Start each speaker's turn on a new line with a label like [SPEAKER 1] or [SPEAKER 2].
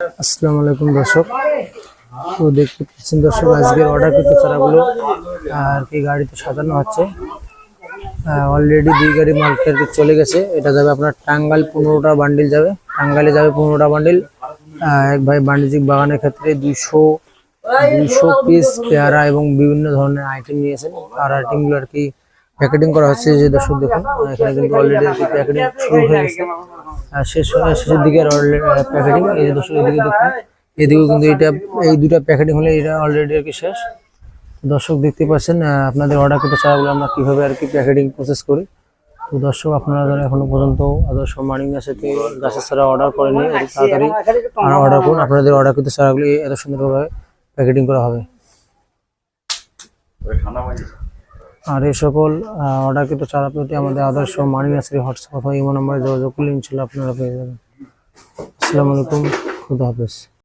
[SPEAKER 1] আসসালামু আলাইকুম দর্শক। তো দেখতে পাচ্ছেন দর্শক, আজকের অর্ডারকৃত চারাগুলো আর কি গাড়িতে সাজানো হচ্ছে। অলরেডি 2 গাড়ি মাল চলে গেছে। এটা যাবে আপনার টাঙ্গাইল, 15টা বান্ডিল যাবে। টাঙ্গাইলে যাবে 15টা বান্ডিল। এক ভাই বাণিজ্যিক বাগানের ক্ষেত্রে 200 পিস পেয়ারা এবং বিভিন্ন ধরনের আইটেম নিয়েছেন। আর আইটেমগুলো আর কি প্যাকেটিং করা হচ্ছে। যে দর্শক দেখুন, এখানে কিন্তু অলরেডি প্যাকেটিং শুরু হয়ে গেছে। শেষের দিকে প্যাকেটিং। এই যে দর্শক এদিকে দেখুন, এদিকেও কিন্তু এই দুটা প্যাকেটিং হলে এটা অলরেডি আর কি শেষ। দর্শক দেখতে পাচ্ছেন আপনাদের অর্ডারকৃত চারাগুলো আমরা কিভাবে আর কি প্যাকেটিং প্রসেস করি। তো দর্শক, আপনারা যারা এখনো পর্যন্ত আদর্শ মানিং থেকে গাছের চারা অর্ডার করেনি, তাড়াতাড়ি অর্ডার করুন। আপনাদের অর্ডারকৃত চারাগুলি এত সুন্দরভাবে প্যাকেটিং করা হবে। আর এই সকল অর্ডারকৃত চারা পেতে আমাদের আদর্শ মানিং হোয়াটসঅ্যাপ অথবা ইমো নম্বরে যোগাযোগ করলে ইনশাল্লাহ আপনারা পেয়ে যাবেন। আসসালামু আলাইকুম, খুদা হাফেজ।